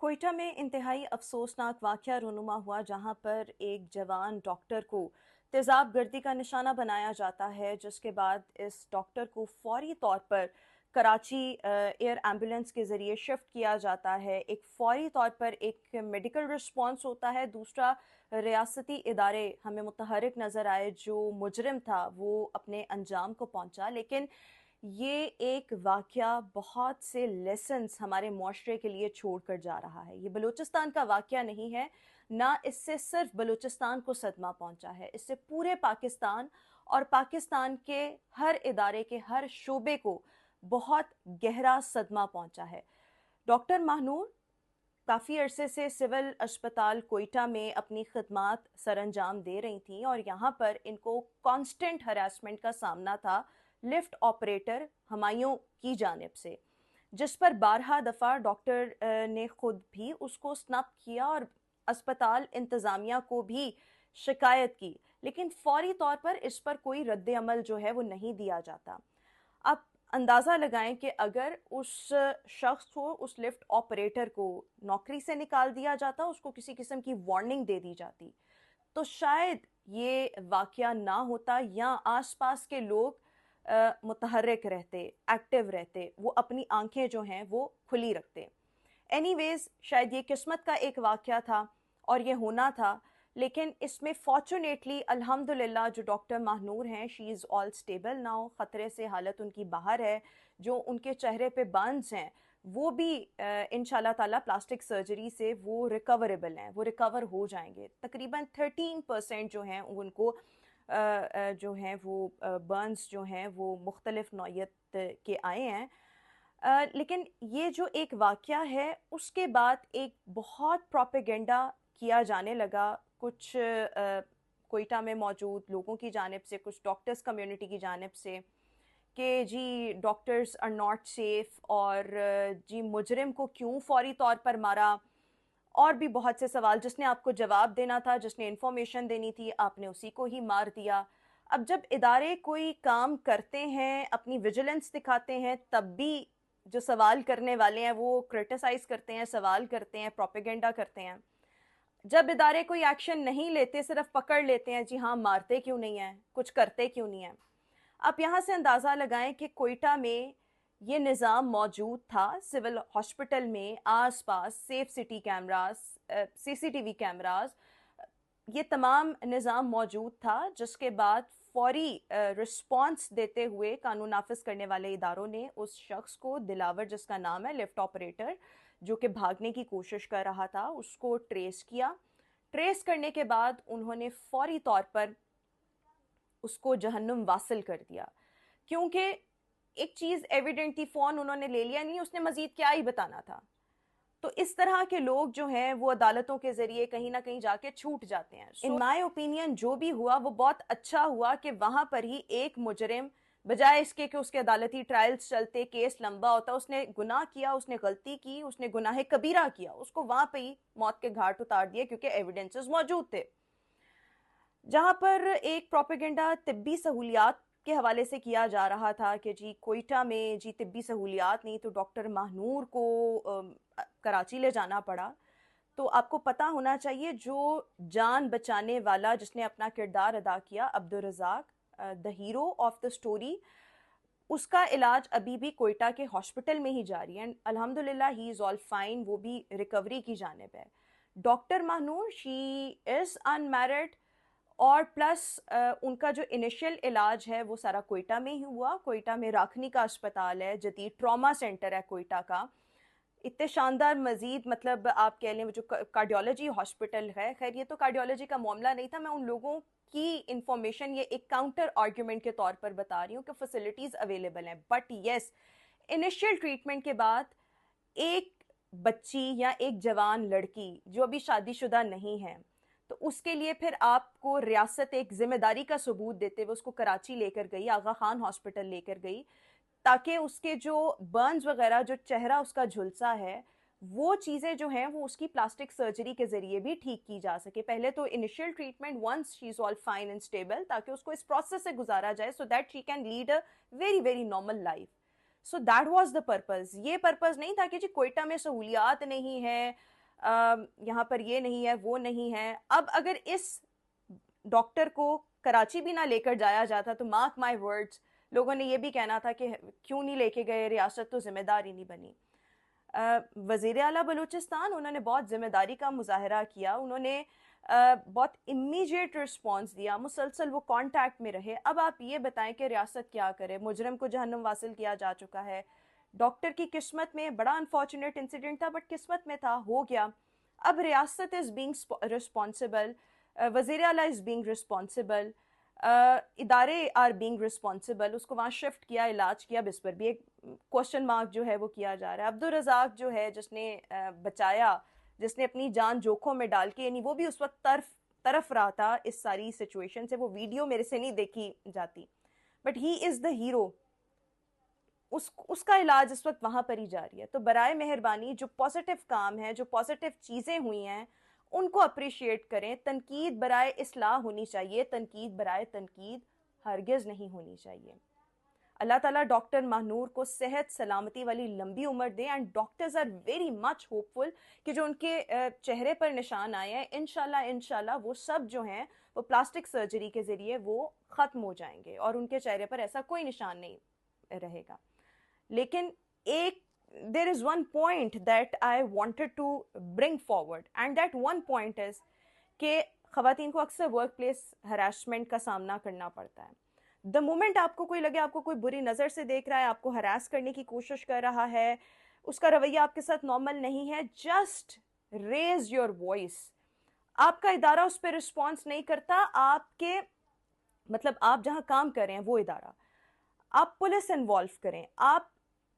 कोयटा में इंतहाई अफसोसनाक वाक़या रूनुमा हुआ जहां पर एक जवान डॉक्टर को तेज़ाब गर्दी का निशाना बनाया जाता है, जिसके बाद इस डॉक्टर को फौरी तौर पर कराची एयर एम्बुलेंस के ज़रिए शिफ्ट किया जाता है। एक फौरी तौर पर एक मेडिकल रिस्पॉन्स होता है। दूसरा, रियासती इदारे हमें मुतहर्रिक नज़र आए। जो मुजरिम था वो अपने अंजाम को पहुंचा, लेकिन ये एक वाक़या बहुत से लेसन्स हमारे मुआशरे के लिए छोड़ कर जा रहा है। ये बलूचिस्तान का वाक़या नहीं है, ना इससे सिर्फ बलूचिस्तान को सदमा पहुंचा है, इससे पूरे पाकिस्तान और पाकिस्तान के हर इदारे के हर शोबे को बहुत गहरा सदमा पहुंचा है। डॉक्टर महानूर काफ़ी अरसे से सिविल अस्पताल कोयटा में अपनी खिदमात सरअंजाम दे रही थी और यहाँ पर इनको कांस्टेंट हरासमेंट का सामना था लिफ्ट ऑपरेटर हुमायूं की जानिब से, जिस पर 12 दफ़ा डॉक्टर ने खुद भी उसको स्नप किया और अस्पताल इंतज़ामिया को भी शिकायत की, लेकिन फौरी तौर पर इस पर कोई रद्द अमल जो है वो नहीं दिया जाता। आप अंदाज़ा लगाएं कि अगर उस शख्स को, उस लिफ्ट ऑपरेटर को नौकरी से निकाल दिया जाता, उसको किसी किस्म की वार्निंग दे दी जाती, तो शायद ये वाक़या ना होता या आसपास के लोग मुतहर्रिक रहते, एक्टिव रहते, वो अपनी आंखें जो हैं वो खुली रखते। एनीवेज, शायद ये किस्मत का एक वाक़या था और ये होना था, लेकिन इसमें फॉर्चुनेटली अल्हम्दुलिल्लाह जो डॉक्टर महानूर हैं, she is all stable now, ख़तरे से हालत उनकी बाहर है। जो उनके चेहरे पे बर्न्स हैं वो भी इंशाल्लाह ताला प्लास्टिक सर्जरी से वो रिकवरेबल हैं, वो रिकवर हो जाएंगे। तकरीबन 13% जो हैं उनको जो हैं वो बर्न्स जो हैं वो मुख्तलिफ नौइयत के आए हैं। लेकिन ये जो एक वाक़या है उसके बाद एक बहुत प्रोपेगेंडा किया जाने लगा, कुछ कोयटा में मौजूद लोगों की जानिब से, कुछ डॉक्टर्स कम्युनिटी की जानिब से, कि जी डॉक्टर्स आर नॉट सेफ और जी मुजरिम को क्यों फौरी तौर पर मारा, और भी बहुत से सवाल। जिसने आपको जवाब देना था, जिसने इंफॉर्मेशन देनी थी, आपने उसी को ही मार दिया। अब जब इदारे कोई काम करते हैं, अपनी विजिलेंस दिखाते हैं, तब भी जो सवाल करने वाले हैं वो क्रिटिसाइज करते हैं, सवाल करते हैं, प्रोपेगेंडा करते हैं। जब इदारे कोई एक्शन नहीं लेते, सिर्फ पकड़ लेते हैं, जी हाँ मारते क्यों नहीं है, कुछ करते क्यों नहीं है। आप यहाँ से अंदाज़ा लगाएं कि कोयटा में ये निज़ाम मौजूद था। सिविल हॉस्पिटल में आसपास safe city cameras, CCTV cameras, ये तमाम निज़ाम मौजूद था, जिसके बाद फौरी रिस्पॉन्स देते हुए कानून नाफिज करने वाले इदारों ने उस शख्स को, दिलावर जिसका नाम है, लिफ्ट ऑपरेटर जो कि भागने की कोशिश कर रहा था, उसको ट्रेस किया। ट्रेस करने के बाद उन्होंने फौरी तौर पर उसको जहन्नुम वासिल कर दिया, क्योंकि एक चीज एविडेंट थी, फोन उन्होंने ले लिया नहीं, उसने मजीद क्या ही बताना था। तो इस तरह के लोग जो हैं वो अदालतों के जरिए कहीं ना कहीं जाके छूट जाते हैं। इन माय ओपिनियन जो भी हुआ वो बहुत अच्छा हुआ कि वहां पर ही एक मुजरिम, बजाय इसके कि उसके अदालती ट्रायल्स चलते, केस लंबा होता, उसने गुनाह किया, उसने गलती की, उसने गुनाह कबीरा किया, उसको वहां पे ही मौत के घाट उतार दिए, क्योंकि एविडेंसेस मौजूद थे। जहां पर एक प्रोपेगेंडा तिब्बी सहूलियात के हवाले से किया जा रहा था कि जी कोयटा में जी तिब्बी सहूलियात नहीं, तो डॉक्टर महानूर को कराची ले जाना पड़ा। तो आपको पता होना चाहिए, जो जान बचाने वाला जिसने अपना किरदार अदा किया, Abdul Razak, the hero of the story, उसका इलाज अभी भी कोयटा के हॉस्पिटल में ही जारी है। अल्हम्दुलिल्लाह ही इज़ ऑल फाइन, वो भी रिकवरी की जानिब है। Doctor Mahnoor, she is unmarried, और प्लस उनका जो इनिशियल इलाज है वो सारा कोयटा में ही हुआ। कोयटा में राखनी का अस्पताल है, जदीद ट्रॉमा सेंटर है कोयटा का, इतने शानदार, मजीद मतलब आप कह लें वो जो कार्डियोलॉजी हॉस्पिटल है। खैर ये तो कार्डियोलॉजी का मामला नहीं था, मैं उन लोगों की इंफॉर्मेशन ये एक काउंटर आर्ग्यूमेंट के तौर पर बता रही हूँ कि फैसिलिटीज़ अवेलेबल हैं। बट येस, इनिशियल ट्रीटमेंट के बाद एक बच्ची या एक जवान लड़की जो अभी शादीशुदा नहीं है, तो उसके लिए फिर आपको रियासत एक जिम्मेदारी का सबूत देते हुए उसको कराची लेकर गई, आगा खान हॉस्पिटल लेकर गई, ताकि उसके जो बर्न्स वगैरह, जो चेहरा उसका झुलसा है, वो चीज़ें जो हैं वो उसकी प्लास्टिक सर्जरी के ज़रिए भी ठीक की जा सके। पहले तो initial treatment once she is all fine and stable, ताकि उसको इस प्रोसेस से गुजारा जाए, so that she can lead a very very normal life. So that was the purpose. ये पर्पज़ नहीं था कि जी कोयटा में सहूलियात नहीं है, यहाँ पर ये नहीं है, वो नहीं है। अब अगर इस डॉक्टर को कराची भी ना लेकर जाया जाता तो मार्क माय वर्ड्स, लोगों ने ये भी कहना था कि क्यों नहीं लेके गए, रियासत तो जिम्मेदार ही नहीं बनी। वज़ीर आला बलूचिस्तान, उन्होंने बहुत ज़िम्मेदारी का मुजाहरा किया, उन्होंने बहुत इमीडिएट रिस्पॉन्स दिया, मुसलसल वो कांटेक्ट में रहे। अब आप ये बताएं कि रियासत क्या करे, मुजरम को जहन्नुम वासिल किया जा चुका है। डॉक्टर की किस्मत में बड़ा अनफॉर्चुनेट इंसिडेंट था, बट किस्मत में था, हो गया। अब रियासत इज़ बीइंग रिस्पॉन्सिबल, वज़ीर आला इज़ बीइंग रिस्पॉन्सिबल, इदारे आर बीइंग रिस्पॉन्सिबल। उसको वहाँ शिफ्ट किया, इलाज किया, अब इस पर भी एक क्वेश्चन मार्क जो है वो किया जा रहा है। अब्दुल रज़ाक जो है, जिसने बचाया, जिसने अपनी जान जोखों में डाल के, यानी वो भी उस वक्त तरफ रहा था इस सारी सिचुएशन से। वो वीडियो मेरे से नहीं देखी जाती, but he is the hero. उसका इलाज इस वक्त वहां पर ही जारी है। तो बराए मेहरबानी जो पॉजिटिव काम है, जो पॉजिटिव चीज़ें हुई हैं, उनको अप्रिशिएट करें। तनकीद बराए इस्लाह होनी चाहिए, तनकीद बराए तनकीद हरगिज़ नहीं होनी चाहिए। अल्लाह ताला डॉक्टर महानूर को सेहत सलामती वाली लंबी उम्र दे। And doctors are very much hopeful कि जो उनके चेहरे पर निशान आए हैं, इंशाल्लाह इंशाल्लाह वो सब जो हैं वो प्लास्टिक सर्जरी के ज़रिए वो ख़त्म हो जाएंगे और उनके चेहरे पर ऐसा कोई निशान नहीं रहेगा। लेकिन एक there is one point that I wanted to bring forward, and that one point is कि ख़वातीन को अक्सर वर्क प्लेस हरासमेंट का सामना करना पड़ता है। द मोमेंट आपको कोई लगे, आपको कोई बुरी नज़र से देख रहा है, आपको हरास करने की कोशिश कर रहा है, उसका रवैया आपके साथ नॉर्मल नहीं है, जस्ट रेज योर वॉइस। आपका इदारा उस पर रिस्पॉन्स नहीं करता, आपके मतलब आप जहाँ काम कर रहे हैं वो इदारा, आप पुलिस इन्वॉल्व करें, आप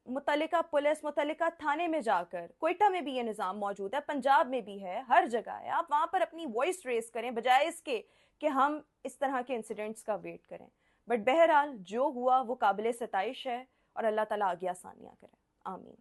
मुतल्लिका पुलिस, मुतल्लिका थाने में जाकर, क्वेटा में भी ये निज़ाम मौजूद है, पंजाब में भी है, हर जगह है, आप वहाँ पर अपनी वॉइस रेस करें, बजाय इसके कि हम इस तरह के इंसिडेंट्स का वेट करें। बट बहरहाल जो हुआ वो काबिल सताइश है, और अल्लाह ताला आगे आसानियाँ करे। आमीन।